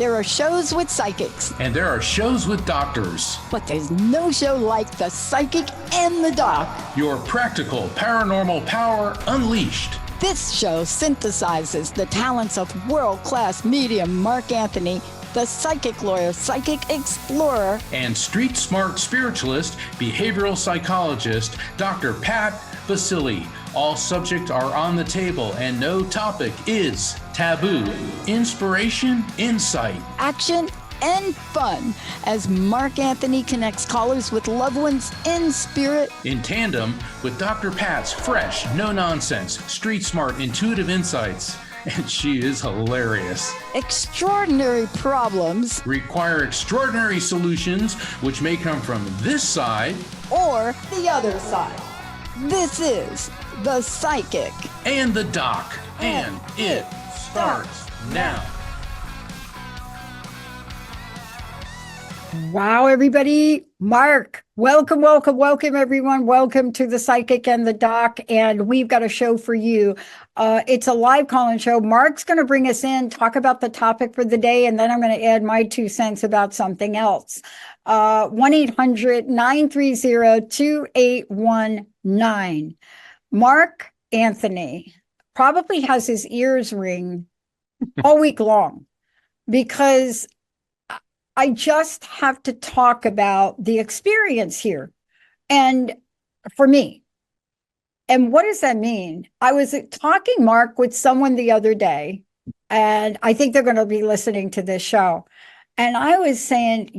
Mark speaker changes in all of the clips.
Speaker 1: There are shows with psychics.
Speaker 2: And there are shows with doctors.
Speaker 1: But there's no show like The Psychic and the Doc.
Speaker 2: Your practical paranormal power unleashed.
Speaker 1: This show synthesizes the talents of world-class medium Mark Anthony, the psychic lawyer, psychic explorer,
Speaker 2: and street smart spiritualist, behavioral psychologist, Dr. Pat Baccili. All subjects are on the table and no topic is taboo. Inspiration, insight,
Speaker 1: action, and fun as Mark Anthony connects callers with loved ones in spirit,
Speaker 2: in tandem with Dr. Pat's fresh, no-nonsense, street-smart, intuitive insights. And she is hilarious.
Speaker 1: Extraordinary problems
Speaker 2: require extraordinary solutions, which may come from this side
Speaker 1: or the other side. This is The Psychic
Speaker 2: and the Doc, and it starts now.
Speaker 3: Wow, everybody. Mark, welcome, everyone. Welcome to The Psychic and the Doc, and we've got a show for you. It's a live call-in show. Mark's going to bring us in, talk about the topic for the day, and then I'm going to add my 2 cents about something else. 1-800-930-2819. Mark Anthony probably has his ears ring all week long because I just have to talk about the experience here. And for me, and what does that mean? I was talking, Mark, with someone the other day, and I think they're going to be listening to this show. And I was saying,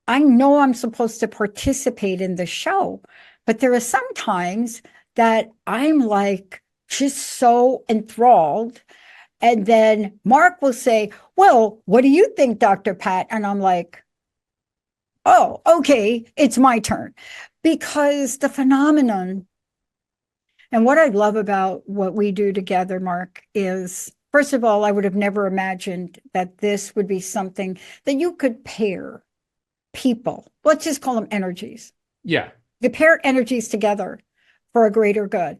Speaker 3: I know I'm supposed to participate in the show, but there are some times that I'm like just so enthralled. And then Mark will say, well, what do you think, Dr. Pat? And I'm like, oh, okay, it's my turn. Because the phenomenon, and what I love about what we do together, Mark, is, first of all, I would have never imagined that this would be something that you could pair people. Let's just call them energies.
Speaker 2: Yeah.
Speaker 3: You pair energies together for a greater good.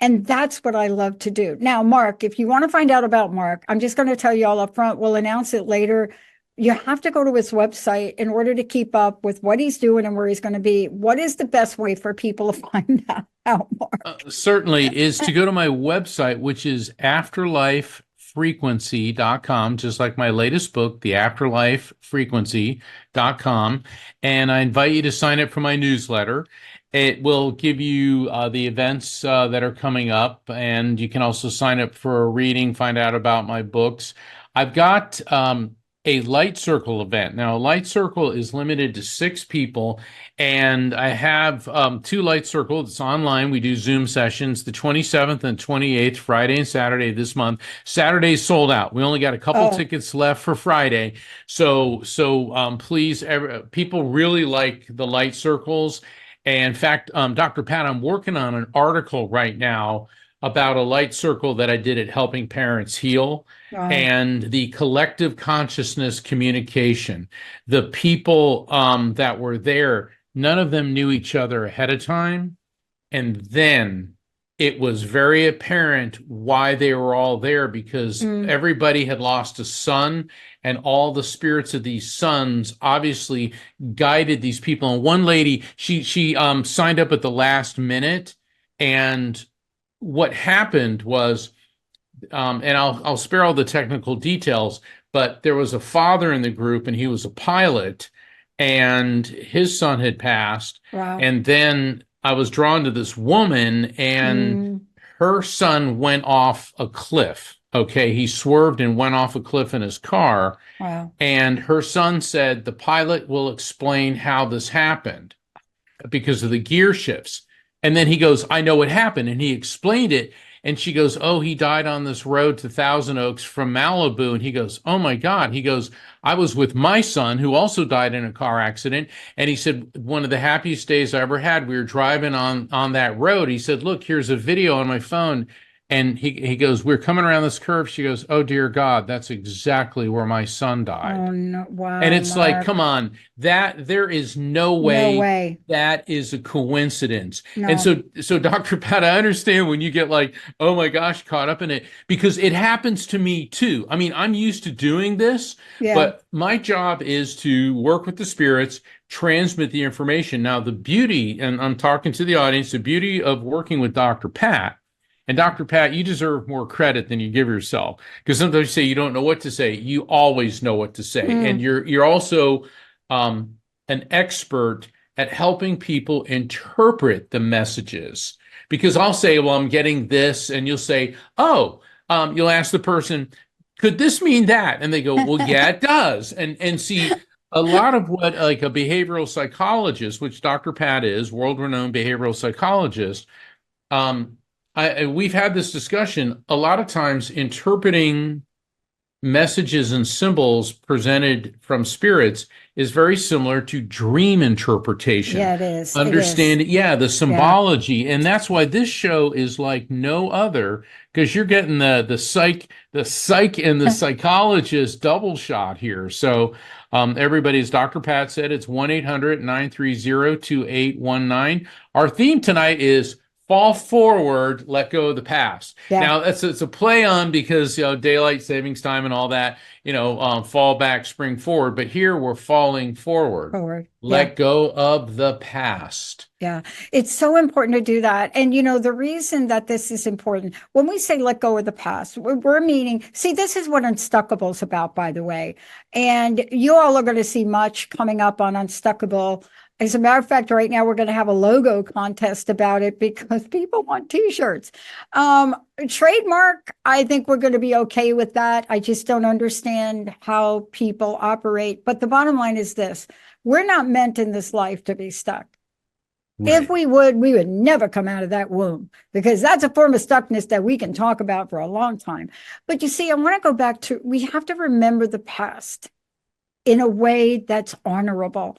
Speaker 3: And that's what I love to do. Now, Mark, if you want to find out about Mark, I'm just going to tell you all up front, we'll announce it later. You have to go to his website in order to keep up with what he's doing and where he's going to be. What is the best way for people to find out, Mark?
Speaker 2: Certainly is to go to my website, which is afterlifefrequency.com, just like my latest book, the afterlifefrequency.com. And I invite you to sign up for my newsletter. It will give you the events that are coming up, and you can also sign up for a reading, find out about my books. I've got a Light Circle event. Now, a Light Circle is limited to 6 people, and I have 2 Light Circles. It's online. We do Zoom sessions, the 27th and 28th, Friday and Saturday this month. Saturday's sold out. We only got a couple tickets left for Friday. So please, people really like the Light Circles. And in fact, Dr. Pat, I'm working on an article right now about a light circle that I did at Helping Parents Heal and the collective consciousness communication. The people that were there, none of them knew each other ahead of time. And then it was very apparent why they were all there, because everybody had lost a son, and all the spirits of these sons obviously guided these people. And one lady, she signed up at the last minute, and what happened was, and I'll spare all the technical details, but there was a father in the group, and he was a pilot, and his son had passed.
Speaker 3: Wow.
Speaker 2: And then I was drawn to this woman, and her son went off a cliff. Okay, he swerved and went off a cliff in his car.
Speaker 3: Wow.
Speaker 2: And her son said, the pilot will explain how this happened because of the gear shifts. And then he goes, I know what happened. And he explained it. And she goes, oh, he died on this road to Thousand Oaks from Malibu. And he goes, oh my God. He goes, I was with my son who also died in a car accident. And he said, one of the happiest days I ever had, we were driving on that road. He said, look, here's a video on my phone. And he goes, we're coming around this curve. She goes, oh, dear God, that's exactly where my son died.
Speaker 3: Oh no.
Speaker 2: And
Speaker 3: Wow,
Speaker 2: it's like,
Speaker 3: Mark.
Speaker 2: come on, that there is no
Speaker 3: No
Speaker 2: way
Speaker 3: way.
Speaker 2: that is a coincidence. And
Speaker 3: No.
Speaker 2: so Dr. Pat, I understand when you get like, oh my gosh, caught up in it, because it happens to me too. I mean, I'm used to doing this,
Speaker 3: Yeah.
Speaker 2: but my job is to work with the spirits, transmit the information. Now, the beauty, and I'm talking to the audience, the beauty of working with Dr. Pat, and Dr. Pat, you deserve more credit than you give yourself, because sometimes you say you don't know what to say. You always know what to say, and
Speaker 3: Mm.
Speaker 2: you're also an expert at helping people interpret the messages. Because I'll say, well, I'm getting this, and you'll say, oh, you'll ask the person, could this mean that? And they go, well, yeah, it does. And see, a lot of what like a behavioral psychologist, which Dr. Pat is, world-renowned behavioral psychologist, um, we've had this discussion a lot of times interpreting messages and symbols presented from spirits is very similar to dream interpretation.
Speaker 3: Yeah, it is. It is.
Speaker 2: Understand, yeah, the
Speaker 3: Yeah.
Speaker 2: symbology, and that's why this show is like no other, because you're getting the psych and the psychologist double shot here. So everybody, as Dr. Pat said, it's 1-800-930-2819. Our theme tonight is fall forward, let go of the past.
Speaker 3: Yeah.
Speaker 2: Now, it's a play on because, daylight savings time and all that, fall back, spring forward. But here we're falling forward.
Speaker 3: Forward. Yeah.
Speaker 2: Let go of the past.
Speaker 3: Yeah, it's so important to do that. And, the reason that this is important, when we say let go of the past, we're meaning, see, this is what Unstuckable is about, by the way. And you all are going to see much coming up on Unstuckable. As a matter of fact, right now we're going to have a logo contest about it because people want t-shirts. Trademark, I think we're going to be okay with that. I just don't understand how people operate. But the bottom line is this: we're not meant in this life to be stuck.
Speaker 2: Right.
Speaker 3: If we would never come out of that womb, because that's a form of stuckness that we can talk about for a long time. But you see, I want to go back to, we have to remember the past in a way that's honorable.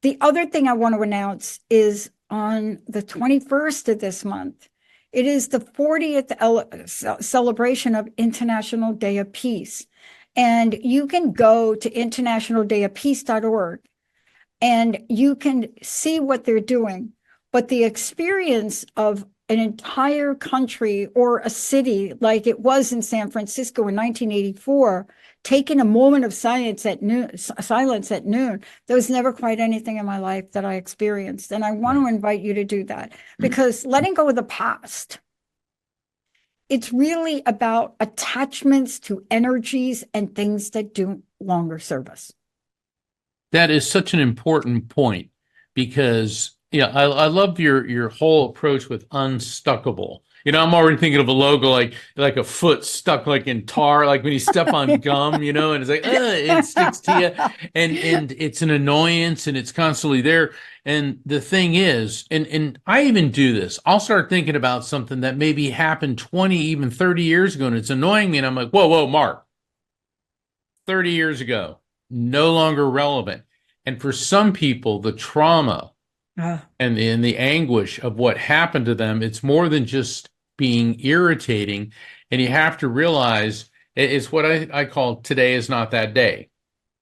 Speaker 3: The other thing I want to announce is on the 21st of this month, it is the 40th celebration of International Day of Peace. And you can go to internationaldayofpeace.org and you can see what they're doing. But the experience of an entire country or a city like it was in San Francisco in 1984, taking a moment of silence at noon, there was never quite anything in my life that I experienced. And I want to invite you to do that, because letting go of the past, it's really about attachments to energies and things that do longer serve us.
Speaker 2: That is such an important point, because I love your whole approach with Unstuckable. I'm already thinking of a logo like a foot stuck like in tar, like when you step on gum, and it's like it sticks to you, and it's an annoyance, and it's constantly there. And the thing is, and I even do this. I'll start thinking about something that maybe happened 20, even 30 years ago, and it's annoying me, and I'm like, whoa, Mark, 30 years ago, no longer relevant. And for some people, the trauma and the anguish of what happened to them, it's more than just being irritating. And you have to realize it's what I call today is not that day.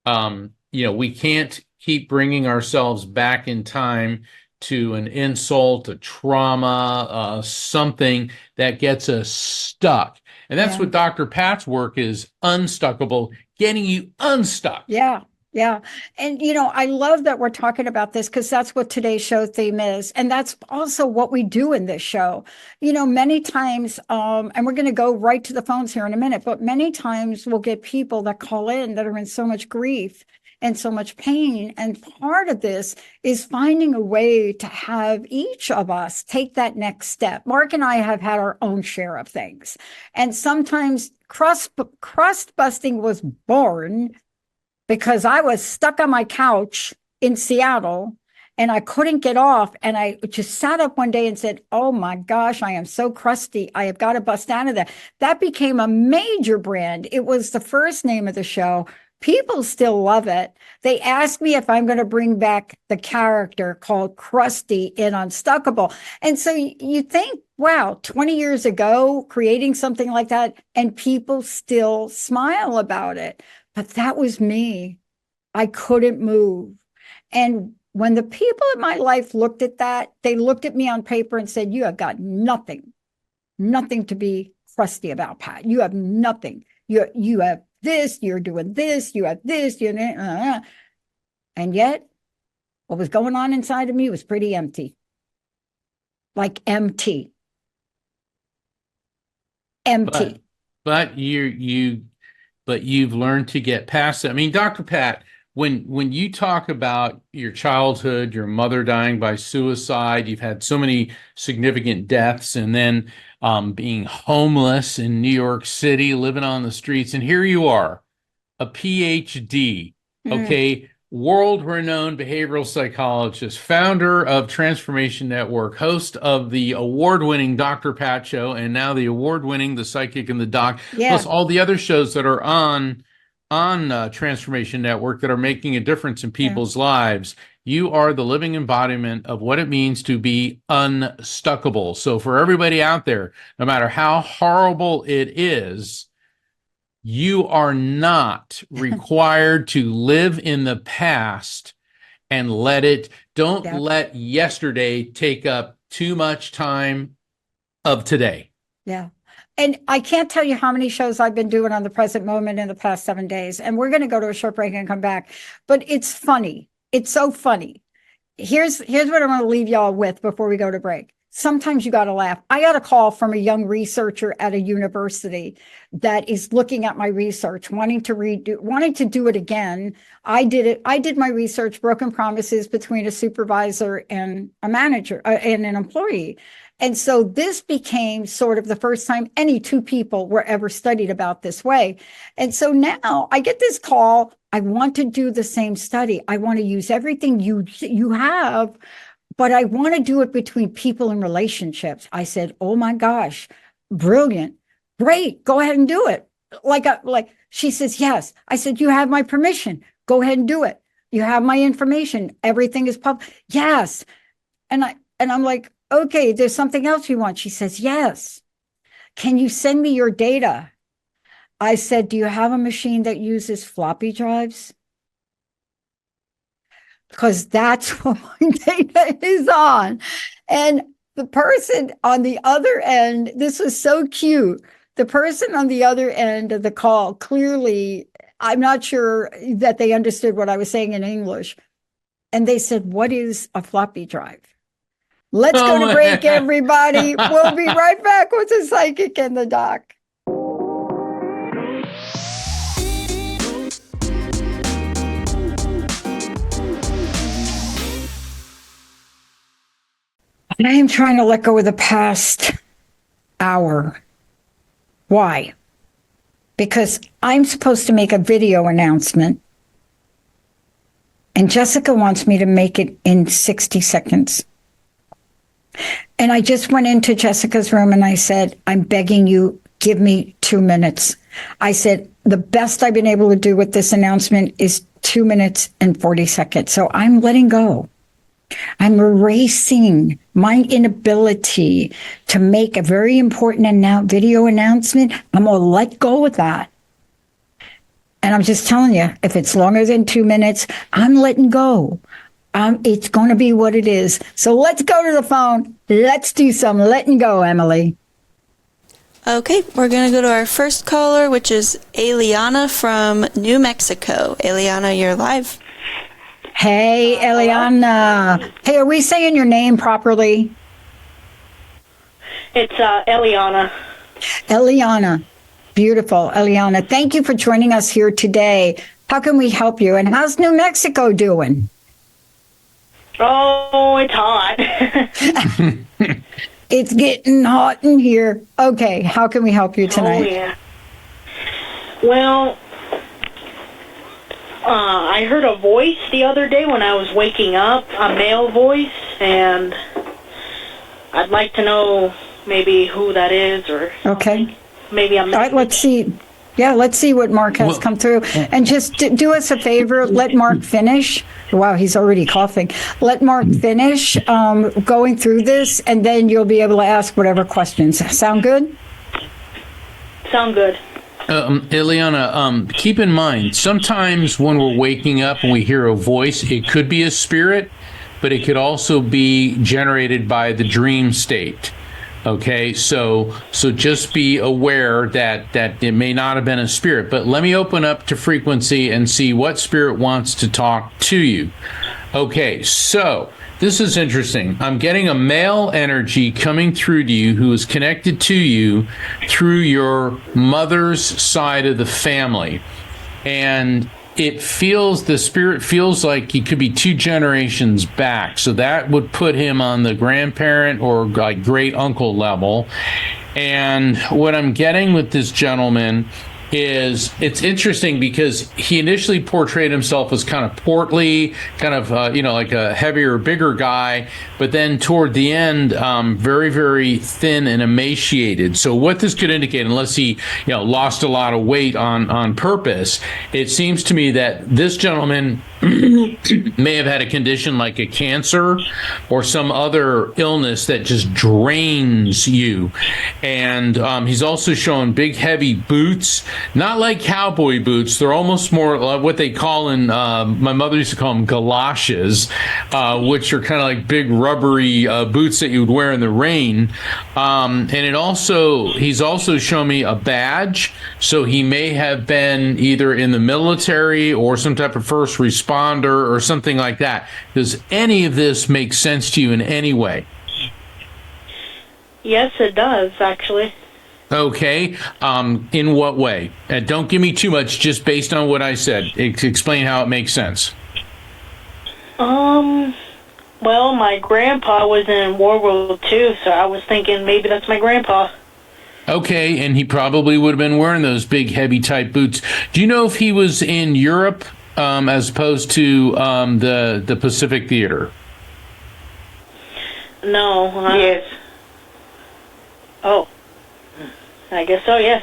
Speaker 2: We can't keep bringing ourselves back in time to an insult, a trauma, something that gets us stuck. And that's what Dr. Pat's work is, Unstuckable, getting you unstuck.
Speaker 3: Yeah. Yeah. And, I love that we're talking about this, because that's what today's show theme is. And that's also what we do in this show. Many times, and we're going to go right to the phones here in a minute, but many times we'll get people that call in that are in so much grief and so much pain. And part of this is finding a way to have each of us take that next step. Mark and I have had our own share of things. And sometimes crust busting was born because I was stuck on my couch in Seattle and I couldn't get off. And I just sat up one day and said, oh my gosh, I am so crusty. I have got to bust out of that. That became a major brand. It was the first name of the show, People still love it. They ask me if I'm going to bring back the character called Krusty in Unstuckable. And so you think, wow, 20 years ago, creating something like that, and people still smile about it. But that was me. I couldn't move. And when the people in my life looked at that, they looked at me on paper and said, you have got nothing to be crusty about, Pat. You have nothing. You have this, you're doing this, you have this, and yet what was going on inside of me was pretty empty. Like empty.
Speaker 2: But you've learned to get past it. I mean, Dr. Pat, when you talk about your childhood, your mother dying by suicide, you've had so many significant deaths, and then being homeless in New York City, living on the streets, and here you are, a PhD, okay, world-renowned behavioral psychologist, founder of Transformation Network, host of the award-winning Dr. Pat Show, and now the award-winning The Psychic and the Doc, plus all the other shows that are on Transformation Network that are making a difference in people's lives. You are the living embodiment of what it means to be unstuckable. So for everybody out there, no matter how horrible it is, you are not required to live in the past and don't let yesterday take up too much time of today.
Speaker 3: Yeah. And I can't tell you how many shows I've been doing on the present moment in the past 7 days. And we're going to go to a short break and come back. But it's funny. It's so funny. Here's what I want to leave y'all with before we go to break. Sometimes you got to laugh. I got a call from a young researcher at a university that is looking at my research, wanting to do it again. I did my research, broken promises between a supervisor and a manager and an employee. And so this became sort of the first time any two people were ever studied about this way. And so now I get this call. I want to do the same study. I want to use everything you have, but I want to do it between people and relationships. I said, oh my gosh, brilliant. Great. Go ahead and do it. Like she says, yes. I said, you have my permission. Go ahead and do it. You have my information. Everything is public. Yes. And I'm like, okay, there's something else you want. She says, yes. Can you send me your data? I said, do you have a machine that uses floppy drives? Because that's what my data is on. And the person on the other end, this was so cute. The person on the other end of the call, clearly, I'm not sure that they understood what I was saying in English. And they said, what is a floppy drive? Let's go to break, everybody. We'll be right back with the Psychic and the Doc. I am trying to let go of the past hour. Why? Because I'm supposed to make a video announcement, and Jessica wants me to make it in 60 seconds. And I just went into Jessica's room and I said, I'm begging you, give me 2 minutes. I said, the best I've been able to do with this announcement is 2 minutes and 40 seconds. So I'm letting go. I'm erasing my inability to make a very important video announcement. I'm going to let go of that. And I'm just telling you, if it's longer than 2 minutes, I'm letting go. It's going to be what it is. So let's go to the phone. Let's do some letting go, Emily.
Speaker 4: Okay, we're going to go to our first caller, which is Eliana from New Mexico. Eliana, you're live.
Speaker 3: Hey, Eliana. Hey, are we saying your name properly?
Speaker 5: It's Eliana.
Speaker 3: Eliana. Beautiful, Eliana. Thank you for joining us here today. How can we help you? And how's New Mexico doing?
Speaker 5: Oh, it's hot.
Speaker 3: It's getting hot in here. Okay, how can we help you tonight?
Speaker 5: Oh, yeah. Well, I heard a voice the other day when I was waking up, a male voice, and I'd like to know maybe who that is or something.
Speaker 3: Okay.
Speaker 5: Maybe I'm...
Speaker 3: All right, let's see. Yeah, let's see what Mark has
Speaker 2: Well-
Speaker 3: come through. And just do us a favor, let Mark finish. Wow, he's already coughing. Let Mark finish going through this, and then you'll be able to ask whatever questions. Sound good?
Speaker 5: Sound good.
Speaker 2: Ileana, keep in mind, sometimes when we're waking up and we hear a voice, it could be a spirit, but it could also be generated by the dream state. Okay, so just be aware that it may not have been a spirit, but let me open up to frequency and see what spirit wants to talk to you. Okay, so this is interesting. I'm getting a male energy coming through to you who is connected to you through your mother's side of the family. And the spirit feels like he could be 2 generations back. So that would put him on the grandparent or like great uncle level. And what I'm getting with this gentleman is it's interesting because he initially portrayed himself as kind of portly, kind of, like a heavier, bigger guy. But then toward the end, very, very thin and emaciated. So what this could indicate, unless he, lost a lot of weight on purpose, it seems to me that this gentleman may have had a condition like a cancer or some other illness that just drains you. And he's also showing big, heavy boots, not like cowboy boots. They're almost more like what they call my mother used to call them galoshes, which are kind of like big rubbery boots that you would wear in the rain. And he's also shown me a badge. So he may have been either in the military or some type of first responder or something like that. Does any of this make sense to you in any way?
Speaker 5: Yes, it does, actually.
Speaker 2: Okay. In what way? Don't give me too much, just based on what I said. Explain how it makes sense.
Speaker 5: Well, my grandpa was in World War II, so I was thinking maybe that's my grandpa.
Speaker 2: Okay, and he probably would have been wearing those big, heavy type boots. Do you know if he was in Europe as opposed to the Pacific Theater?
Speaker 5: No.
Speaker 6: Yes.
Speaker 5: Oh. I guess so, yes.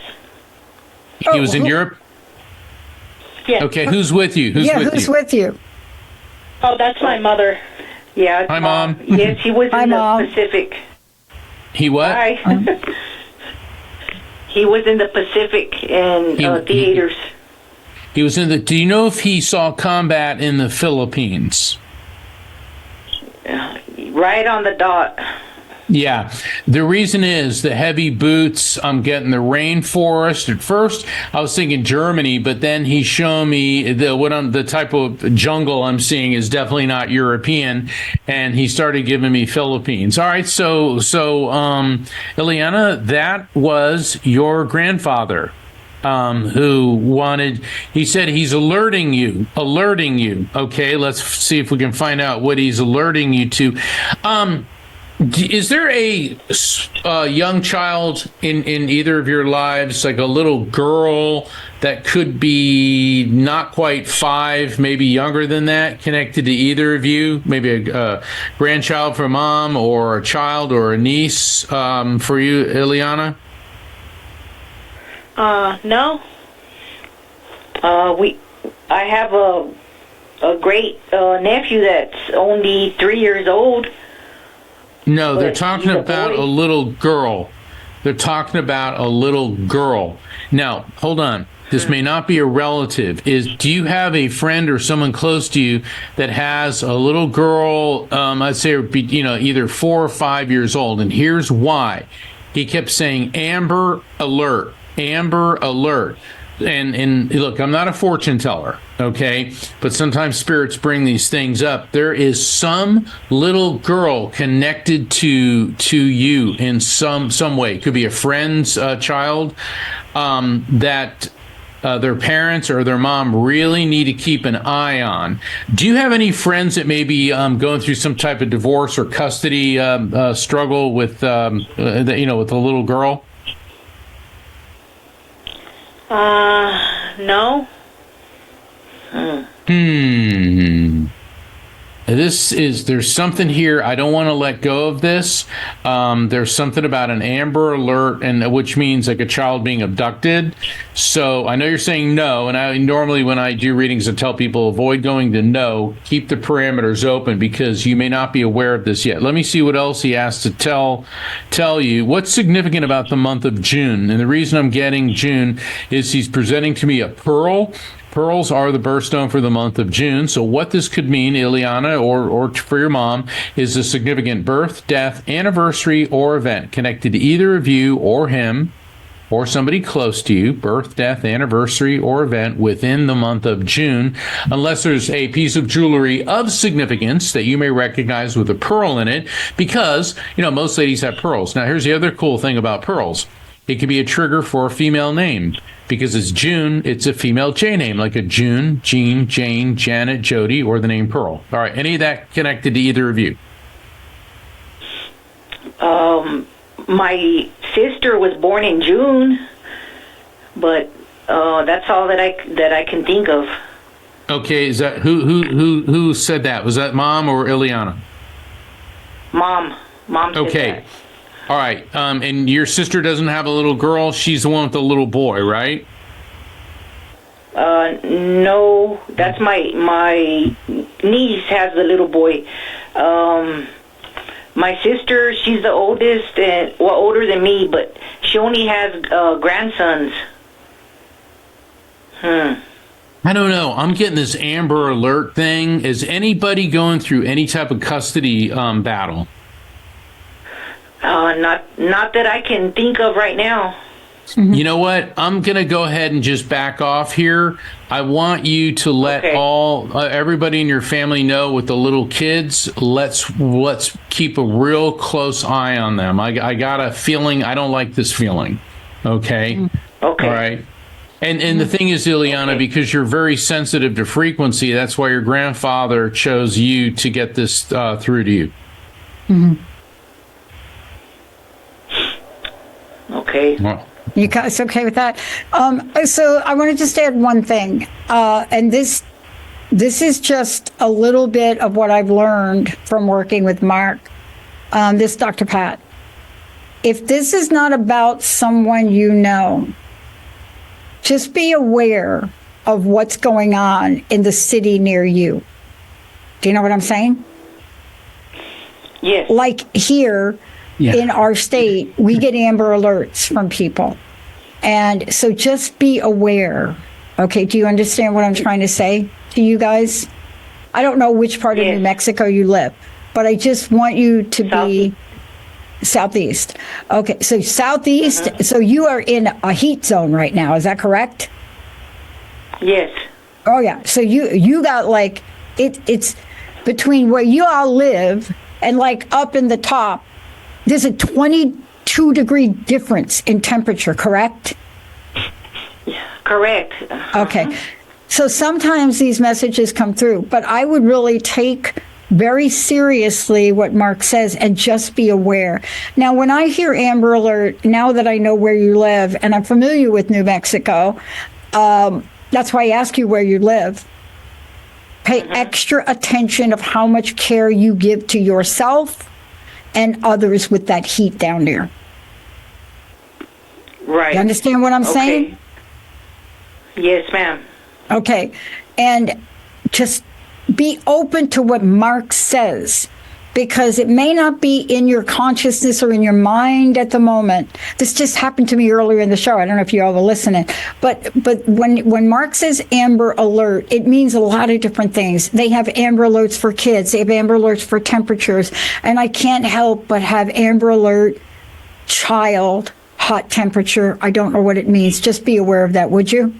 Speaker 2: He was in Europe?
Speaker 5: Yeah.
Speaker 2: Okay, who's with you? Who's
Speaker 3: with you?
Speaker 5: Oh, that's my mother.
Speaker 6: Yeah.
Speaker 2: Hi, Mom.
Speaker 6: Yes, he was
Speaker 3: Hi,
Speaker 6: in the
Speaker 3: Mom.
Speaker 6: Pacific.
Speaker 2: He what?
Speaker 6: Hi. He was in the Pacific and theaters.
Speaker 2: He was in the... Do you know if he saw combat in the Philippines?
Speaker 6: Right on the dot.
Speaker 2: Yeah. The reason is the heavy boots, I'm getting the rainforest. At first, I was thinking Germany, but then he showed me the type of jungle I'm seeing is definitely not European, and he started giving me Philippines. All right, so Ileana, that was your grandfather. He said he's alerting you. Okay, let's see if we can find out what he's alerting you to. Is there a young child in either of your lives, like a little girl that could be not quite 5, maybe younger than that, connected to either of you? Maybe a grandchild for mom, or a child or a niece for you, Ileana?
Speaker 5: No.
Speaker 6: I have a great nephew that's only 3 years old.
Speaker 2: No, they're
Speaker 6: But
Speaker 2: talking
Speaker 6: he's a
Speaker 2: about
Speaker 6: boy.
Speaker 2: a little girl. They're talking about a little girl. Now, hold on. This may not be a relative. Do you have a friend or someone close to you that has a little girl? I'd say it would be, either 4 or 5 years old. And here's why. He kept saying, Amber Alert, Amber Alert. And look, I'm not a fortune teller, okay? But sometimes spirits bring these things up. There is some little girl connected to you in some way. It could be a friend's child that their parents or their mom really need to keep an eye on. Do you have any friends that may be going through some type of divorce or custody struggle with, with a little girl?
Speaker 5: No.
Speaker 2: Ileana, there's something here. I don't want to let go of this. There's something about an Amber Alert, and which means like a child being abducted. So I know you're saying no, and I normally when I do readings, I tell people avoid going to no, keep the parameters open because you may not be aware of this yet. Let me see what else he has to tell you. What's significant about the month of June? And the reason I'm getting June is he's presenting to me a pearl. Pearls are the birthstone for the month of June. So what this could mean, Ileana, or for your mom, is a significant birth, death, anniversary, or event connected to either of you or him or somebody close to you, birth, death, anniversary, or event within the month of June, unless there's a piece of jewelry of significance that you may recognize with a pearl in it, because, most ladies have pearls. Now, here's the other cool thing about pearls. It can be a trigger for a female name. Because it's June, it's a female J name, like a June, Jean, Jane, Janet, Jody, or the name Pearl. All right, any of that connected to either of you?
Speaker 6: My sister was born in June, but that's all that I can think of.
Speaker 2: Okay, is that who said that? Was that Mom or Ileana?
Speaker 6: Mom said
Speaker 2: okay.
Speaker 6: that.
Speaker 2: All right, and your sister doesn't have a little girl. She's the one with the little boy, right?
Speaker 6: No, that's my niece has the little boy. My sister, she's the oldest and older than me, but she only has grandsons.
Speaker 2: I don't know. I'm getting this Amber Alert thing. Is anybody going through any type of custody battle?
Speaker 6: Not that I can think of right now.
Speaker 2: You know what? I'm going to go ahead and just back off here. I want you to let everybody in your family know with the little kids. Let's keep a real close eye on them. I got a feeling. I don't like this feeling. Okay.
Speaker 6: Okay.
Speaker 2: All right. And the thing is, Ileana, because you're very sensitive to frequency, that's why your grandfather chose you to get this through to you.
Speaker 3: Mm-hmm.
Speaker 6: Okay.
Speaker 2: Well,
Speaker 3: You guys okay with that? So I want to just add one thing, and this is just a little bit of what I've learned from working with Mark. This Dr. Pat. If this is not about someone you know, just be aware of what's going on in the city near you. Do you know what I'm saying?
Speaker 6: Yes.
Speaker 3: Like here.
Speaker 2: yeah.
Speaker 3: In our state, we get Amber Alerts from people. And so just be aware. Okay, do you understand what I'm trying to say to you guys? I don't know which part of New Mexico you live, but I just want you to be southeast. Okay, so southeast, so you are in a heat zone right now, is that correct?
Speaker 6: Yes.
Speaker 3: Oh yeah, so you got like, it's between where you all live and like up in the top, there's a 22-degree difference in temperature, correct?
Speaker 6: Correct.
Speaker 3: Okay. So sometimes these messages come through, but I would really take very seriously what Mark says and just be aware. Now, when I hear Amber Alert, now that I know where you live and I'm familiar with New Mexico, that's why I ask you where you live. Pay extra attention of how much care you give to yourself and others with that heat down there.
Speaker 6: Right.
Speaker 3: You understand what I'm saying?
Speaker 6: Yes, ma'am.
Speaker 3: Okay. And just be open to what Mark says, because it may not be in your consciousness or in your mind at the moment. This just happened to me earlier in the show. I don't know if you all were listening, but when Mark says Amber Alert, it means a lot of different things. They have Amber Alerts for kids. They have Amber Alerts for temperatures. And I can't help but have Amber Alert, child, hot temperature. I don't know what it means. Just be aware of that, would you?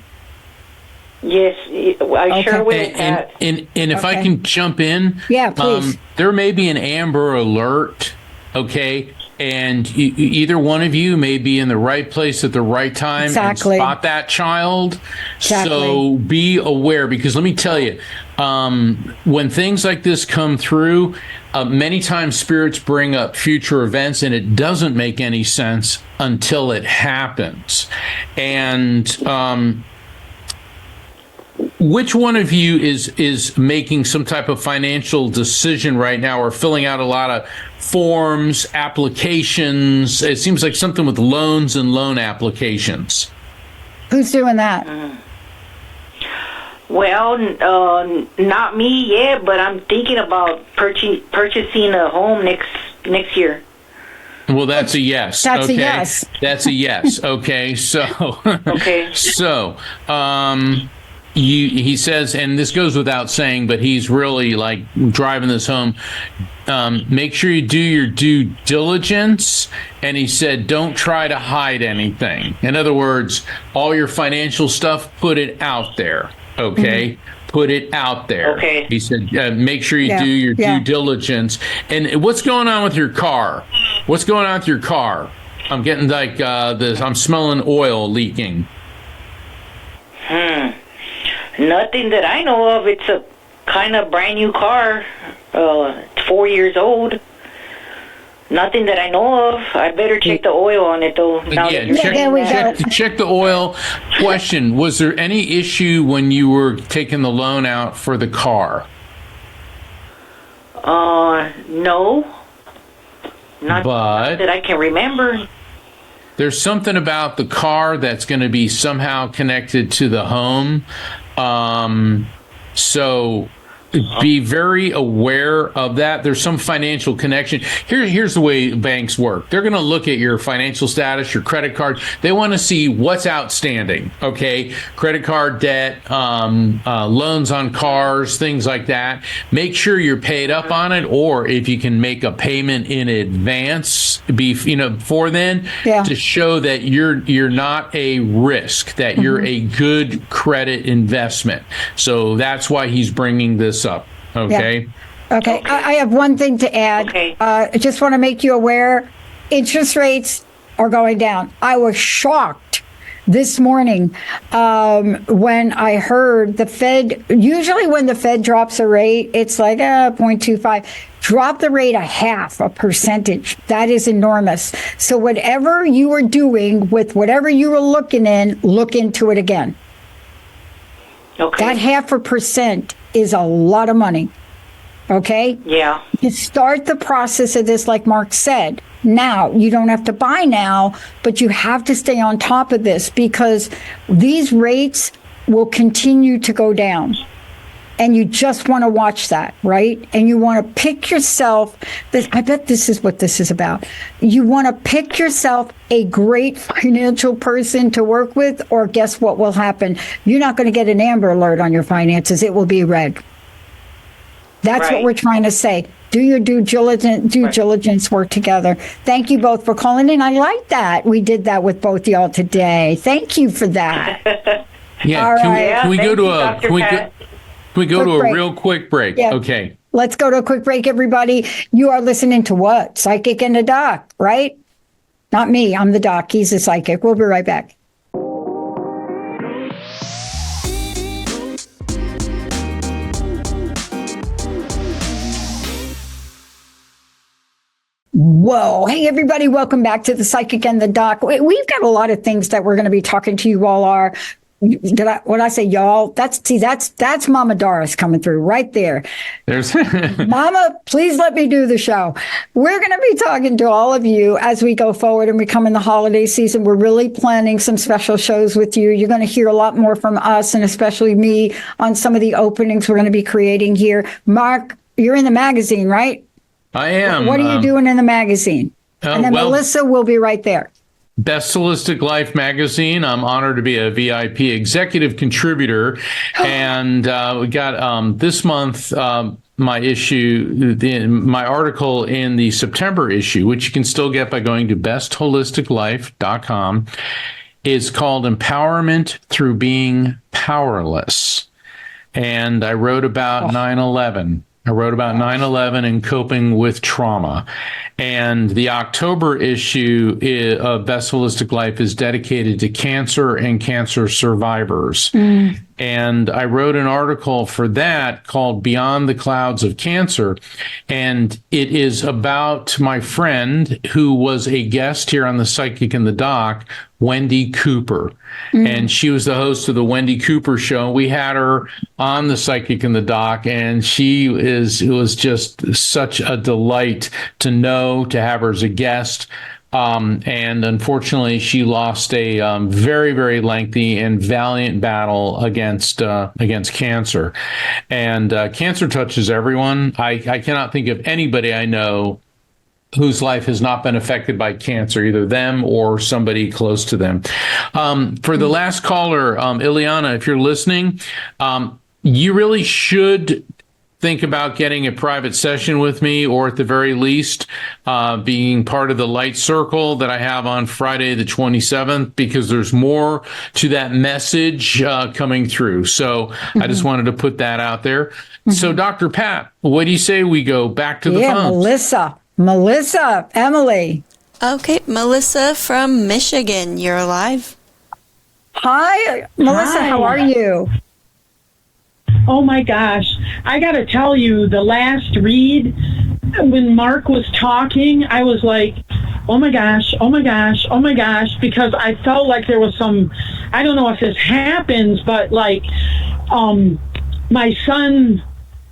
Speaker 6: Yes, I sure will.
Speaker 2: And if I can jump in,
Speaker 3: yeah, please.
Speaker 2: There may be an Amber Alert, okay, and either one of you may be in the right place at the right time and spot that child. So be aware, because let me tell you, when things like this come through, many times spirits bring up future events, and it doesn't make any sense until it happens. And which one of you is making some type of financial decision right now, or filling out a lot of forms, applications? It seems like something with loans and loan applications.
Speaker 3: Who's doing that?
Speaker 6: Well, not me yet, but I'm thinking about purchasing a home next year.
Speaker 2: Well, that's a yes.
Speaker 3: That's
Speaker 2: okay?
Speaker 3: a yes.
Speaker 2: That's a yes. Okay. So,
Speaker 6: Okay.
Speaker 2: So, he says, and this goes without saying, but he's really like driving this home. Make sure you do your due diligence. And he said, don't try to hide anything. In other words, all your financial stuff, put it out there. Okay. Put it out there.
Speaker 6: Okay.
Speaker 2: He said, make sure you
Speaker 3: Yeah,
Speaker 2: do your
Speaker 3: yeah.
Speaker 2: due diligence. And what's going on with your car? What's going on with your car? I'm getting like this. I'm smelling oil leaking.
Speaker 6: Nothing that I know of. It's a kind of brand new car. It's 4 years old. Nothing that I know of. I better check the oil on it, though. Now that you're
Speaker 3: check-
Speaker 6: saying
Speaker 3: there we
Speaker 6: that.
Speaker 3: go.
Speaker 2: Check the oil. Question: was there any issue when you were taking the loan out for the car?
Speaker 6: No. Not
Speaker 2: But
Speaker 6: that I can remember.
Speaker 2: there's something about the car that's going to be somehow connected to the home. So be very aware of that. There's some financial connection. Here's the way banks work. They're going to look at your financial status, your credit card. They want to see what's outstanding. Okay, credit card debt, loans on cars, things like that. Make sure you're paid up on it, or if you can make a payment in advance, before then,
Speaker 3: Yeah.
Speaker 2: to show that you're not a risk, that you're a good credit investment. So that's why he's bringing this up. Okay.
Speaker 3: Okay. I have one thing to add.
Speaker 6: Okay.
Speaker 3: I just want to make you aware, interest rates are going down. I was shocked this morning when I heard the Fed, usually when the Fed drops a rate, it's like 0.25. Drop the rate 0.5%. That is enormous. So whatever you are doing with whatever you are looking in, look into it again.
Speaker 6: Okay.
Speaker 3: That 0.5% is a lot of money. Okay?
Speaker 6: Yeah.
Speaker 3: You start the process of this, like Mark said. Now, you don't have to buy now, but you have to stay on top of this because these rates will continue to go down. And you just want to watch that, right? And you want to pick yourself, I bet this is what this is about. You want to pick yourself a great financial person to work with, or guess what will happen? You're not going to get an Amber Alert on your finances. It will be red. That's what
Speaker 6: Right.
Speaker 3: we're trying to say. Do your due diligence, work together. Thank you both for calling in. I like that. We did that with both y'all today. Thank you for that.
Speaker 2: Yeah.
Speaker 3: All
Speaker 2: Can
Speaker 3: right.
Speaker 2: we, can we
Speaker 6: Yeah,
Speaker 2: go
Speaker 6: thank
Speaker 2: to
Speaker 6: you,
Speaker 2: a
Speaker 6: Dr.
Speaker 2: can we go,
Speaker 6: Pat.
Speaker 2: can we go
Speaker 3: Quick
Speaker 2: to a
Speaker 3: break.
Speaker 2: real quick break?
Speaker 3: Yeah.
Speaker 2: Okay.
Speaker 3: Let's go to a quick break, everybody. You are listening to what? Psychic and the Doc, right? Not me. I'm the Doc. He's the psychic. We'll be right back. Whoa. Hey, everybody. Welcome back to the Psychic and the Doc. We've got a lot of things that we're going to be talking to you all are. When I say y'all, that's Mama Doris coming through right there.
Speaker 2: There's
Speaker 3: Mama, please let me do the show. We're going to be talking to all of you as we go forward and we come in the holiday season. We're really planning some special shows with you. You're going to hear a lot more from us and especially me on some of the openings we're going to be creating here. Mark, you're in the magazine, right?
Speaker 2: I am.
Speaker 3: What are you doing in the magazine? And then
Speaker 2: well,
Speaker 3: Melissa will be right there.
Speaker 2: Best Holistic Life magazine. I'm honored to be a VIP executive contributor, and we got this month my issue, my article in the September issue, which you can still get by going to bestholisticlife.com, is called "Empowerment Through Being Powerless," and I wrote about 9/11. I wrote about 9/11 and coping with trauma. And the October issue of Best Holistic Life is dedicated to cancer and cancer survivors. And I wrote an article for that called Beyond the Clouds of Cancer. And it is about my friend who was a guest here on the Psychic in the Doc, Wendy Cooper. And she was the host of the Wendy Cooper Show. We had her on the Psychic in the Doc, and it was just such a delight to have her as a guest. And unfortunately, she lost a very, very lengthy and valiant battle against cancer. And cancer touches everyone. I cannot think of anybody I know whose life has not been affected by cancer, either them or somebody close to them. For the last caller, Ileana, if you're listening, you really should think about getting a private session with me, or at the very least, being part of the light circle that I have on Friday, the 27th, because there's more to that message coming through. So I just wanted to put that out there. So Dr. Pat, what do you say we go back to the phones?
Speaker 3: Melissa, Emily.
Speaker 4: Okay, Melissa from Michigan, you're live.
Speaker 3: Hi, Melissa,
Speaker 7: Hi.
Speaker 3: how are you?
Speaker 7: Oh my gosh. I got to tell you, the last read, when Mark was talking, I was like, oh my gosh, oh my gosh, oh my gosh, because I felt like there was some, I don't know if this happens, but like, my son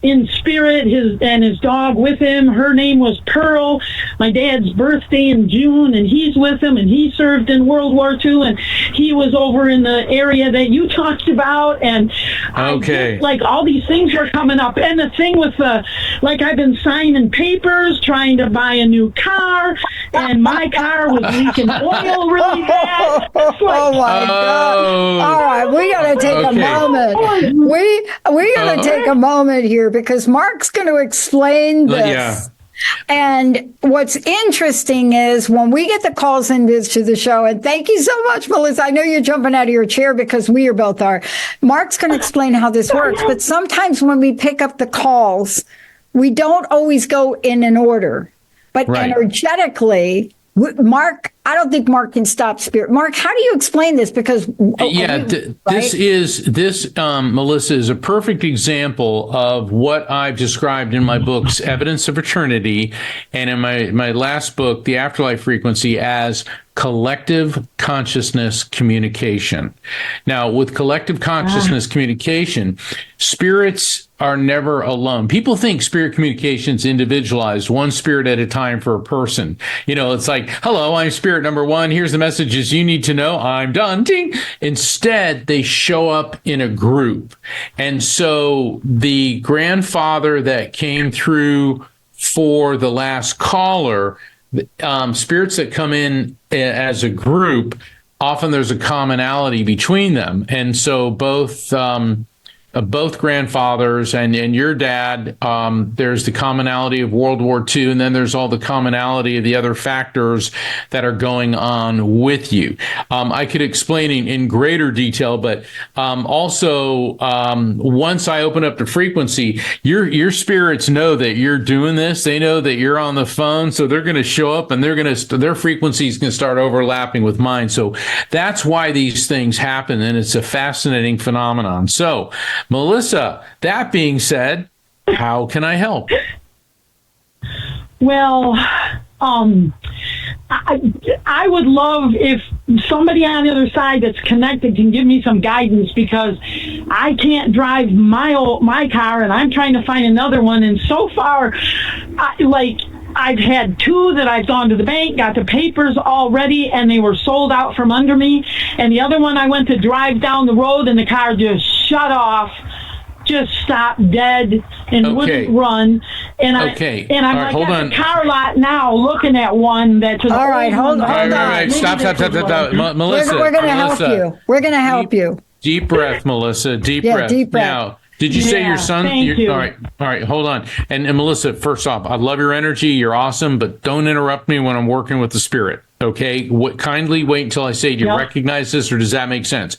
Speaker 7: in spirit, his dog with him, her name was Pearl. My dad's birthday in June, and he's with him, and he served in World War II, and he was over in the area that you talked about, and
Speaker 2: Okay.
Speaker 7: like all these things were coming up. And the thing with like I've been signing papers, trying to buy a new car, and my car was leaking oil really bad. It's like,
Speaker 3: Oh my God. All right, we got to take a moment. We got to take a moment here because Mark's going to explain this.
Speaker 2: Yeah.
Speaker 3: And what's interesting is when we get the calls into the show, and thank you so much, Melissa. I know you're jumping out of your chair because we are both are. Mark's going to explain how this works. But sometimes when we pick up the calls, we don't always go in an order. But
Speaker 2: Right.
Speaker 3: energetically, Mark, I don't think Mark can stop spirit. Mark, how do you explain this? Because
Speaker 2: Melissa, is a perfect example of what I've described in my books, Evidence of Eternity, and in my last book, The Afterlife Frequency, as collective consciousness communication. Now, with collective consciousness communication, spirits are never alone. People think spirit communication is individualized, one spirit at a time for a person. You know, it's like, hello, I'm spirit number one. Here's the messages you need to know. I'm done. Ding. Instead, they show up in a group. And so the grandfather that came through for the last caller, spirits that come in as a group, often there's a commonality between them. And so both grandfathers and your dad, there's the commonality of World War II, and then there's all the commonality of the other factors that are going on with you. I could explain in greater detail, but also once I open up the frequency, your spirits know that you're doing this. They know that you're on the phone, so they're going to show up, and their frequencies can start overlapping with mine. So that's why these things happen, and it's a fascinating phenomenon. So, Melissa, that being said, how can I help?
Speaker 7: well, I would love if somebody on the other side that's connected can give me some guidance, because I can't drive my car, and I'm trying to find another one. And so far, I've had two that I've gone to the bank, got the papers all ready, and they were sold out from under me. And the other one, I went to drive down the road, and the car just shut off, just stopped dead, and wouldn't run. And I'm
Speaker 2: Right, hold
Speaker 7: at
Speaker 2: on.
Speaker 7: the car lot now, looking at one that's
Speaker 3: all right, hold on.
Speaker 2: Right. Stop. Melissa,
Speaker 3: We're going to help you. We're going to help you.
Speaker 2: Deep breath, Melissa. Deep
Speaker 3: Yeah,
Speaker 2: breath.
Speaker 3: deep breath.
Speaker 2: Now, did you say your son?
Speaker 7: Thank you.
Speaker 2: All right. Hold on. And Melissa, first off, I love your energy. You're awesome, but don't interrupt me when I'm working with the spirit. Okay. Kindly wait until I say, do you recognize this, or does that make sense?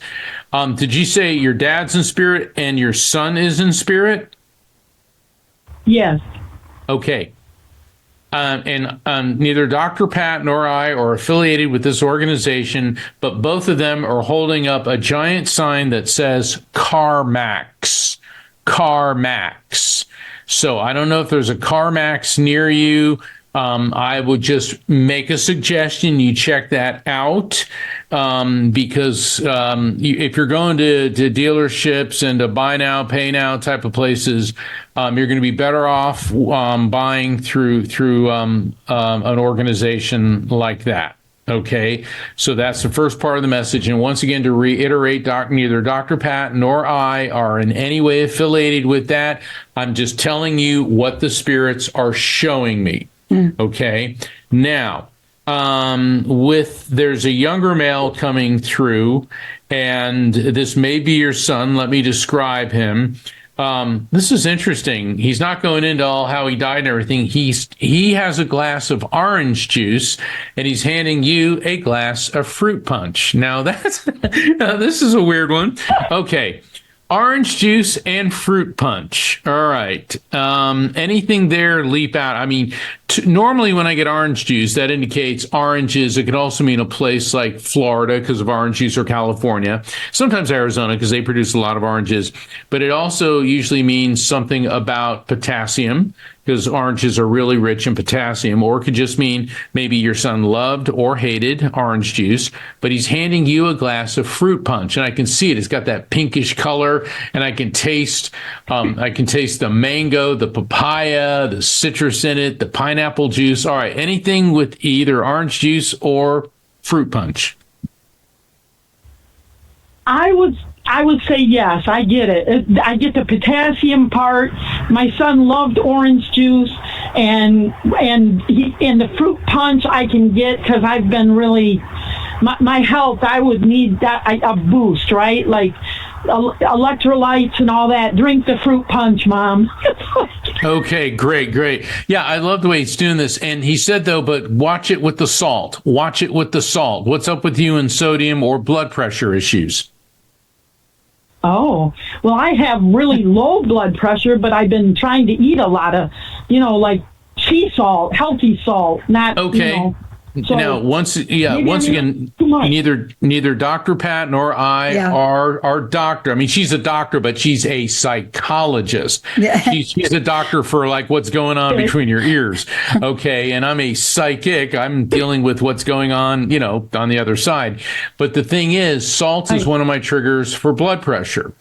Speaker 2: Did you say your dad's in spirit and your son is in spirit?
Speaker 7: Yes.
Speaker 2: Okay. and neither Dr. Pat nor I are affiliated with this organization, but both of them are holding up a giant sign that says CarMax. CarMax. So I don't know if there's a CarMax near you. I would just make a suggestion you check that out, because if you're going to dealerships and to buy now, pay now type of places, you're going to be better off buying through an organization like that. Okay, so that's the first part of the message. And once again, to reiterate, neither Dr. Pat nor I are in any way affiliated with that. I'm just telling you what the spirits are showing me. Okay. Now, there's a younger male coming through, and this may be your son. Let me describe him. This is interesting. He's not going into all how he died and everything. He has a glass of orange juice, and he's handing you a glass of fruit punch. Now this is a weird one. Okay. Orange juice and fruit punch. All right. Anything there leap out? I mean, normally when I get orange juice, that indicates oranges. It could also mean a place like Florida because of orange juice, or California. Sometimes Arizona because they produce a lot of oranges. But it also usually means something about potassium, because oranges are really rich in potassium. Or it could just mean maybe your son loved or hated orange juice, but he's handing you a glass of fruit punch. And I can see it. It's got that pinkish color, and I can taste the mango, the papaya, the citrus in it, the pineapple juice. All right, anything with either orange juice or fruit punch. I
Speaker 7: would say yes. I get it. I get the potassium part. My son loved orange juice, and the fruit punch I can get because I've been really my health. I would need a boost, right? Like electrolytes and all that. Drink the fruit punch, Mom.
Speaker 2: Okay, great. Yeah, I love the way he's doing this. And he said, though, but watch it with the salt. Watch it with the salt. What's up with you and sodium or blood pressure issues?
Speaker 7: Oh, well, I have really low blood pressure, but I've been trying to eat a lot of, like sea salt, healthy salt, not,
Speaker 2: okay. So now, once again, neither Dr. Pat nor I are doctor. I mean, she's a doctor, but she's a psychologist. Yeah. She's a doctor for like what's going on between your ears. Okay. And I'm a psychic. I'm dealing with what's going on, on the other side. But the thing is, salt is one of my triggers for blood pressure.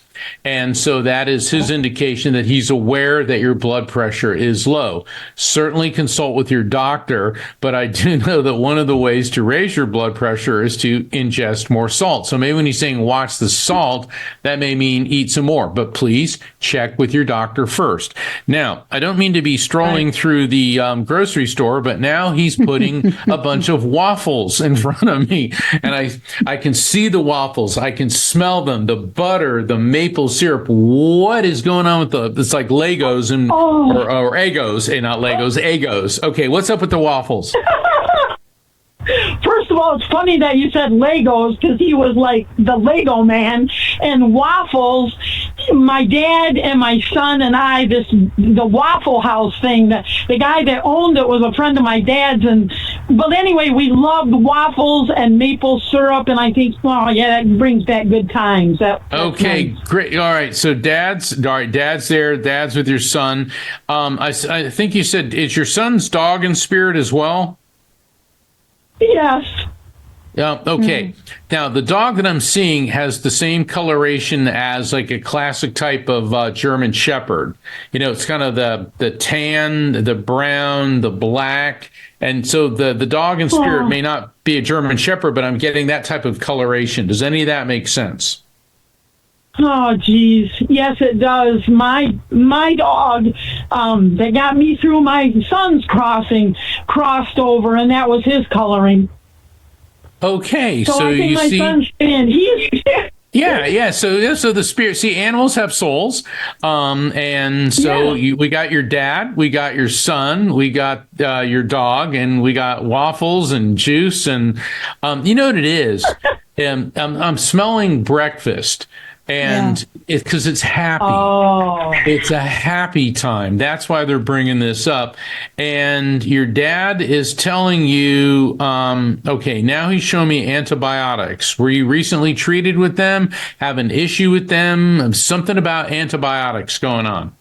Speaker 2: And so that is his indication that he's aware that your blood pressure is low. Certainly consult with your doctor, but I do know that one of the ways to raise your blood pressure is to ingest more salt. So maybe when he's saying watch the salt, that may mean eat some more, but please check with your doctor first. Now, I don't mean to be strolling through the grocery store, but now he's putting a bunch of waffles in front of me, and I can see the waffles. I can smell them, the butter, the maple syrup. What is going on with it's like Legos or Eggos, not Legos, Eggos. Okay, what's up with the waffles?
Speaker 7: First of all, it's funny that you said Legos because he was like the Lego man, and waffles. My dad and my son and I, the Waffle House thing, the guy that owned it was a friend of my dad's, but anyway, we loved waffles and maple syrup, and I think, that brings back good times.
Speaker 2: Okay, great. All right, so Dad's there. Dad's with your son. I think you said, is your son's dog in spirit as well?
Speaker 7: Yes.
Speaker 2: Yeah. Okay. Now, the dog that I'm seeing has the same coloration as like a classic type of German Shepherd. It's kind of the tan, the brown, the black. And so the dog in spirit may not be a German Shepherd, but I'm getting that type of coloration. Does any of that make sense?
Speaker 7: Oh, geez. Yes, it does. My dog that got me through my son's crossed over, and that was his coloring.
Speaker 2: Okay, so
Speaker 7: I think
Speaker 2: you
Speaker 7: my
Speaker 2: see,
Speaker 7: son's he's
Speaker 2: yeah. So the spirit. See, animals have souls, and so we got your dad, we got your son, we got your dog, and we got waffles and juice, and you know what it is. I'm smelling breakfast. And it's because it's happy.
Speaker 7: Oh.
Speaker 2: It's a happy time. That's why they're bringing this up. And your dad is telling you, okay, now he's showing me antibiotics. Were you recently treated with them? Have an issue with them? Something about antibiotics going on.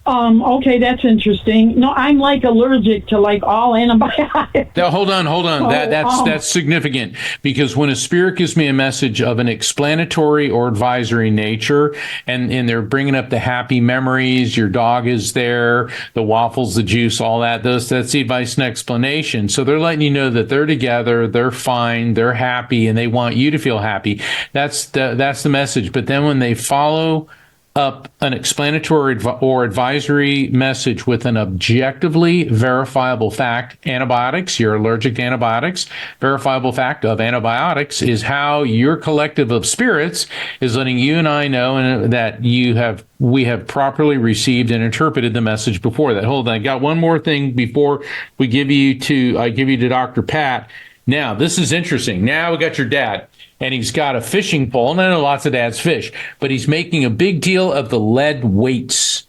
Speaker 7: Okay, that's interesting. No, I'm like allergic to like all antibiotics.
Speaker 2: Now, hold on. That's significant, because when a spirit gives me a message of an explanatory or advisory nature, and they're bringing up the happy memories, your dog is there, the waffles, the juice, all that, that's the advice and explanation. So they're letting you know that they're together, they're fine, they're happy, and they want you to feel happy. That's the message. But then when they follow up an explanatory or advisory message with an objectively verifiable fact, antibiotics, you're allergic to antibiotics, verifiable fact of antibiotics is how your collective of spirits is letting you and I know that we have properly received and interpreted the message before that. Hold on, I got one more thing before I give you to Dr. Pat. Now, this is interesting. Now we got your dad, and he's got a fishing pole. And I know lots of dads fish, but he's making a big deal of the lead weights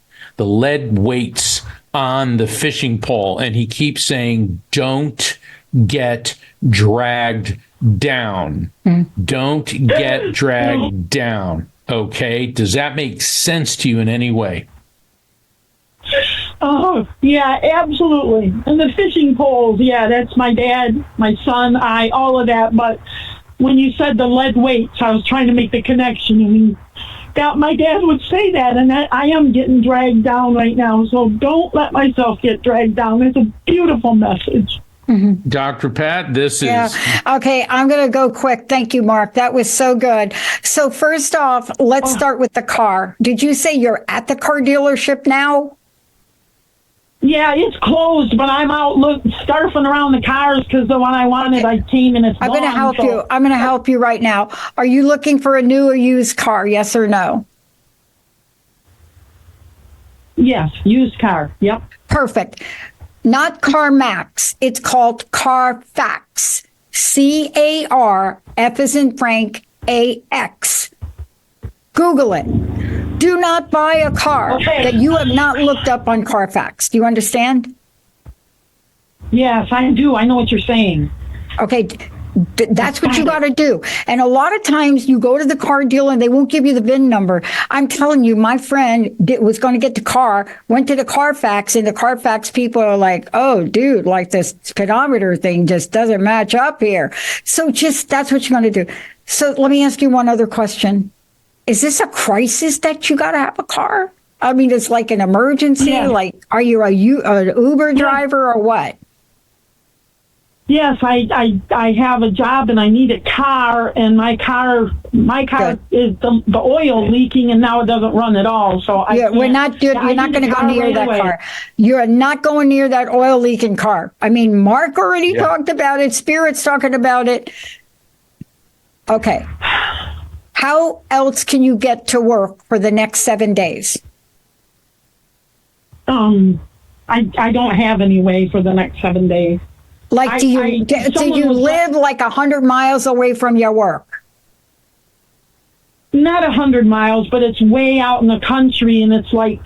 Speaker 2: on the fishing pole. And he keeps saying, don't get dragged down. Don't get dragged down. Okay. Does that make sense to you in any way?
Speaker 7: Oh, yeah, absolutely. And the fishing poles, yeah, that's my dad, my son, all of that. But when you said the lead weights, I was trying to make the connection. I mean, my dad would say that, and I am getting dragged down right now. So don't let myself get dragged down. It's a beautiful message.
Speaker 3: Mm-hmm.
Speaker 2: Dr. Pat, this is...
Speaker 3: Okay, I'm going to go quick. Thank you, Mark. That was so good. So first off, let's start with the car. Did you say you're at the car dealership now?
Speaker 7: Yeah, it's closed, but I'm out starfing around the cars because the one I wanted, I came and it's
Speaker 3: I'm going to help you. I'm going to help you right now. Are you looking for a new or used car? Yes or no?
Speaker 7: Yes, used car. Yep.
Speaker 3: Perfect. Not CarMax. It's called Carfax. C-A-R-F as in Frank, A-X. Google it. Do not buy a car that you have not looked up on Carfax. Do you understand?
Speaker 7: Yes, I do. I know what you're saying.
Speaker 3: Okay, that's what you got to do. And a lot of times you go to the car dealer and they won't give you the VIN number. I'm telling you, my friend was going to get the car, went to the Carfax, and the Carfax people are like, oh, dude, like this speedometer thing just doesn't match up here. So that's what you're going to do. So let me ask you one other question. Is this a crisis that you got to have a car? I mean, it's like an emergency.
Speaker 7: Yeah.
Speaker 3: Like, are you an Uber driver or what?
Speaker 7: Yes, I have a job and I need a car, and my car
Speaker 3: Good.
Speaker 7: is the oil leaking, and now it doesn't run at all. So
Speaker 3: We're not good. You're not going to go near that car. You're not going near that oil leaking car. I mean, Mark already talked about it. Spirit's talking about it. Okay. How else can you get to work for the next 7 days?
Speaker 7: I don't have any way for the next 7 days.
Speaker 3: Like, do you live like 100 miles away from your work?
Speaker 7: Not 100 miles, but it's way out in the country, and it's like,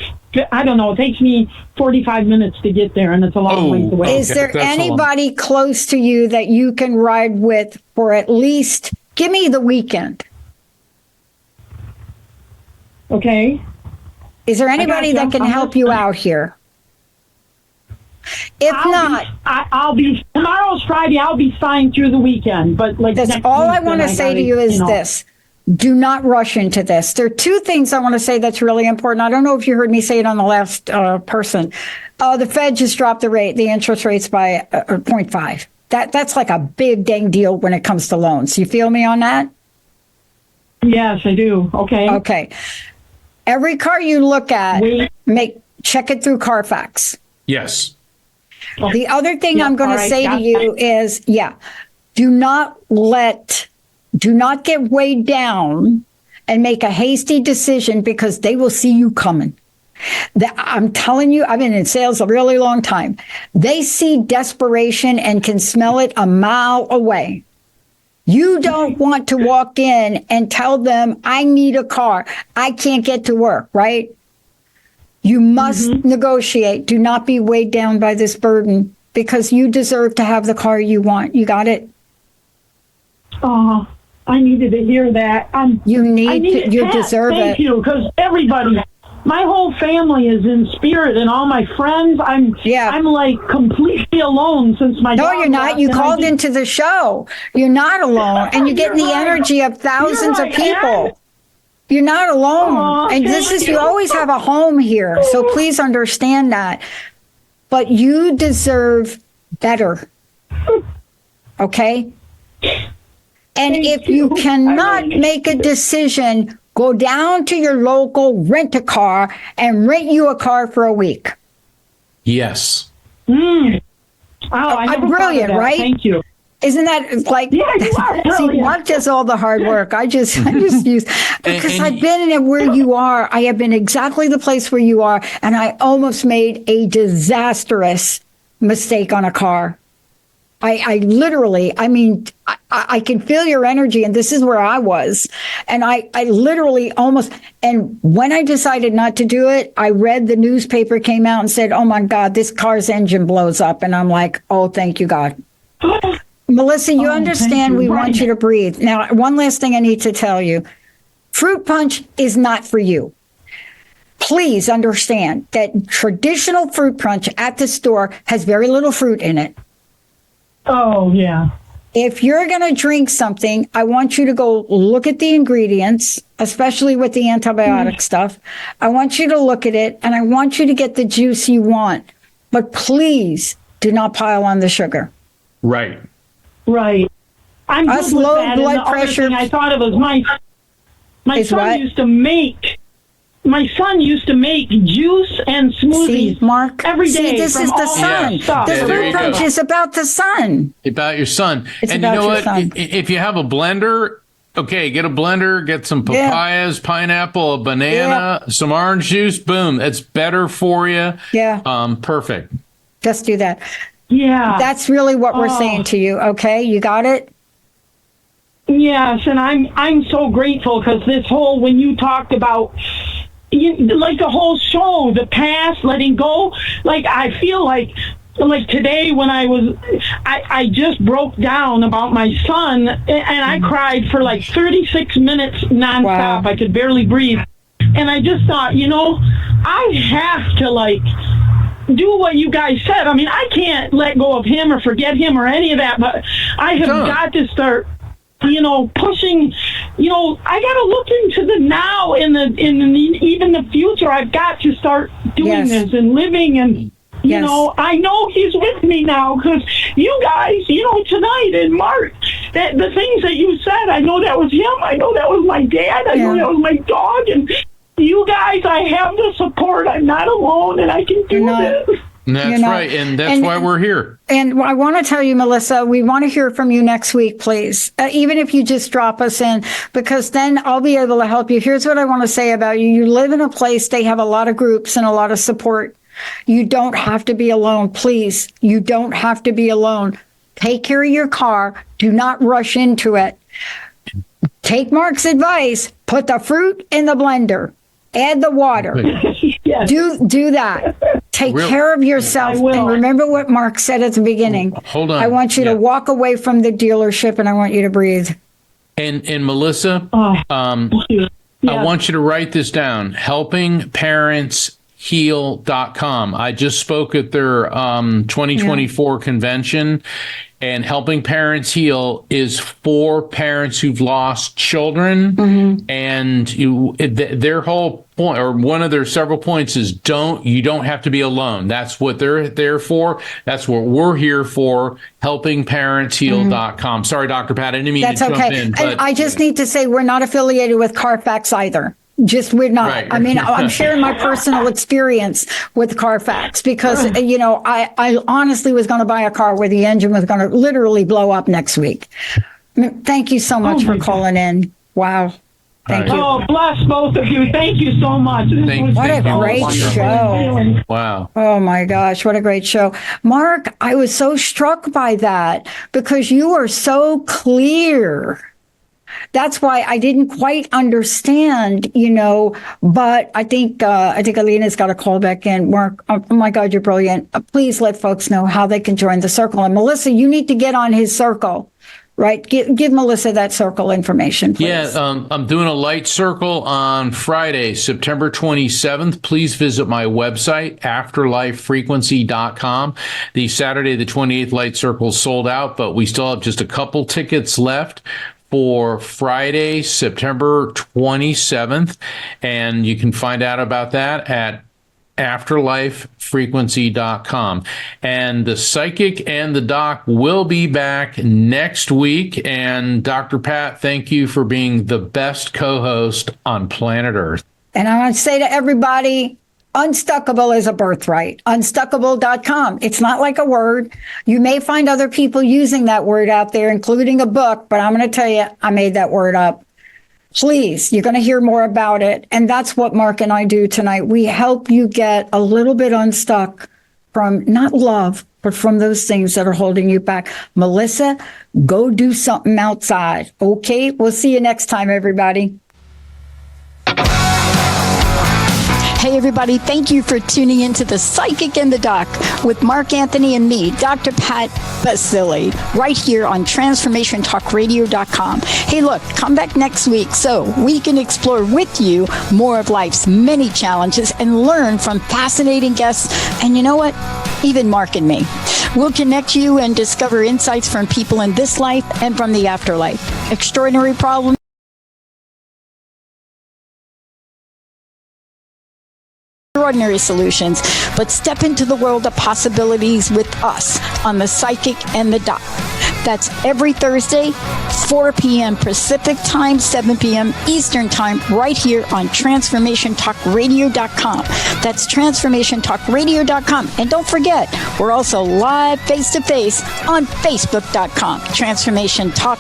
Speaker 7: I don't know, it takes me 45 minutes to get there, and it's a long ways away.
Speaker 3: Is there anybody close to you that you can ride with for at least, give me the weekend?
Speaker 7: Okay.
Speaker 3: Is there anybody that can help you out here? If not,
Speaker 7: I'll be, tomorrow's Friday, I'll be fine through the weekend, but like
Speaker 3: that's all I want to say to you is this. Do not rush into this. There are two things I want to say that's really important. I don't know if you heard me say it on the last person. The Fed just dropped the interest rates by 0.5. That's like a big dang deal when it comes to loans. You feel me on that?
Speaker 7: Yes, I do. Okay.
Speaker 3: Okay. Every car you look at, check it through Carfax.
Speaker 2: Yes.
Speaker 3: The other thing I'm going to say to you is, do not get weighed down and make a hasty decision because they will see you coming. I'm telling you, I've been in sales a really long time. They see desperation and can smell it a mile away. You don't want to walk in and tell them, I need a car. I can't get to work, right? You must negotiate. Do not be weighed down by this burden because you deserve to have the car you want. You got it?
Speaker 7: Oh, I needed to hear that.
Speaker 3: You deserve it.
Speaker 7: Thank you, because everybody, my whole family is in spirit, and all my friends. I'm like completely alone since my.
Speaker 3: No,
Speaker 7: dog
Speaker 3: you're not.
Speaker 7: left,
Speaker 3: You called into the show. You're not alone, and you're getting the energy of thousands of people. You're not alone, and you always have a home here. So please understand that. But you deserve better. Okay. And if you cannot make a decision, go down to your local rent-a-car and rent you a car for a week.
Speaker 2: Yes.
Speaker 7: Oh, I never
Speaker 3: brilliant,
Speaker 7: thought of that.
Speaker 3: right?
Speaker 7: Thank you.
Speaker 3: Isn't that like?
Speaker 7: Yeah, you are.
Speaker 3: See, Mark does all the hard work. I just use because I've been in where you are. I have been exactly the place where you are, and I almost made a disastrous mistake on a car. I literally, I can feel your energy, and this is where I was. And I literally almost, and when I decided not to do it, I read the newspaper came out and said, oh my God, this car's engine blows up. And I'm like, oh, thank you, God. Melissa, you understand we want you to breathe. Now, one last thing I need to tell you. Fruit punch is not for you. Please understand that traditional fruit punch at the store has very little fruit in it.
Speaker 7: Oh, yeah.
Speaker 3: If you're going to drink something, I want you to go look at the ingredients, especially with the antibiotic stuff. I want you to look at it, and I want you to get the juice you want. But please do not pile on the sugar.
Speaker 2: Right.
Speaker 7: Right. I'm good
Speaker 3: Us
Speaker 7: with
Speaker 3: low
Speaker 7: that.
Speaker 3: blood
Speaker 7: And the other
Speaker 3: pressure.
Speaker 7: thing I thought it was my son
Speaker 3: what?
Speaker 7: used to make. My son used to make juice and smoothies.
Speaker 3: See, Mark,
Speaker 7: every day.
Speaker 3: this
Speaker 7: from
Speaker 3: is the
Speaker 7: all
Speaker 3: sun.
Speaker 7: that stuff.
Speaker 3: The
Speaker 2: Yeah, there
Speaker 3: fruit
Speaker 2: you
Speaker 3: punch
Speaker 2: go.
Speaker 3: is about the sun.
Speaker 2: About your son.
Speaker 3: It's
Speaker 2: And
Speaker 3: about
Speaker 2: you know
Speaker 3: your
Speaker 2: what?
Speaker 3: son.
Speaker 2: If you have a blender, okay, get a blender, get some papayas, pineapple, a banana, some orange juice. Boom. That's better for you.
Speaker 3: Yeah.
Speaker 2: Perfect.
Speaker 3: Just do that.
Speaker 7: Yeah.
Speaker 3: That's really what we're saying to you. Okay, you got it?
Speaker 7: Yes, and I'm so grateful because this whole, when you talked about, like the whole show, the past, letting go, like I feel like today when I just broke down about my son and I cried for like 36 minutes nonstop.
Speaker 3: Wow.
Speaker 7: I could barely breathe. And I just thought, I have to do what you guys said. I mean, I can't let go of him or forget him or any of that, but I have got to start pushing, I got to look into the now and even the future. I've got to start doing this and living and, I know he's with me now because you guys, tonight and Mark, that the things that you said, I know that was him. I know that was my dad. I know that was my dog. And you guys, I have the support. I'm not alone and I can do this.
Speaker 2: That's right. And that's why we're here.
Speaker 3: And I want to tell you, Melissa, we want to hear from you next week, please. Even if you just drop us in, because then I'll be able to help you. Here's what I want to say about you. You live in a place, they have a lot of groups and a lot of support. You don't have to be alone. Please. You don't have to be alone. Take care of your car. Do not rush into it. Take Mark's advice. Put the fruit in the blender. Add the water.
Speaker 7: Yes.
Speaker 3: Do that. Take care of yourself. And remember what Mark said at the beginning.
Speaker 2: Hold on.
Speaker 3: I want you to walk away from the dealership and I want you to breathe.
Speaker 2: And Melissa, I want you to write this down. HelpingParentsHeal.com. I just spoke at their 2024 convention. And Helping Parents Heal is for parents who've lost children. And their whole point, or one of their several points, is you don't have to be alone. That's what they're there for. That's what we're here for. HelpingParentsHeal.com. Sorry, Dr. Pat, I didn't mean to jump in. But
Speaker 3: And I just need to say we're not affiliated with Carfax either. We're not.
Speaker 2: Right.
Speaker 3: I mean, I'm sharing my personal experience with Carfax because, I honestly was going to buy a car where the engine was going to literally blow up next week. Thank you so much for calling in. Wow. Thank
Speaker 2: All
Speaker 3: you.
Speaker 7: Oh, bless both of you. Thank you so much.
Speaker 3: What a great show.
Speaker 2: Wow.
Speaker 3: Oh my gosh, what a great show. Mark, I was so struck by that because you are so clear. That's why I didn't quite understand, but I think Alina's got a call back in. Mark, oh my God, you're brilliant. Please let folks know how they can join the circle. And Melissa, you need to get on his circle. Right. Give Melissa that circle information, please.
Speaker 2: Yeah, I'm doing a light circle on Friday, September 27th. Please visit my website, afterlifefrequency.com. The Saturday, the 28th light circle is sold out, but we still have just a couple tickets left for Friday, September 27th. And you can find out about that at afterlifefrequency.com. And the psychic and the doc will be back next week. And Dr. Pat, thank you for being the best co-host on planet Earth.
Speaker 3: And I want to say to everybody, unstuckable is a birthright. Unstuckable.com. It's not like a word. You may find other people using that word out there, including a book, but I'm going to tell you, I made that word up. Please, you're going to hear more about it. And that's what Mark and I do tonight. We help you get a little bit unstuck from not love, but from those things that are holding you back. Melissa, go do something outside. Okay, we'll see you next time, everybody.
Speaker 1: Hey, everybody, thank you for tuning into The Psychic and the Doc with Mark Anthony and me, Dr. Pat Baccili, right here on TransformationTalkRadio.com. Hey, look, come back next week so we can explore with you more of life's many challenges and learn from fascinating guests. And you know what? Even Mark and me. We'll connect you and discover insights from people in this life and from the afterlife. Extraordinary problems. Extraordinary solutions, but step into the world of possibilities with us on The Psychic and the Doc. That's every Thursday, 4 p.m. Pacific Time, 7 p.m. Eastern Time, right here on TransformationTalkRadio.com. That's TransformationTalkRadio.com. And don't forget, we're also live face-to-face on Facebook.com. Transformation Talk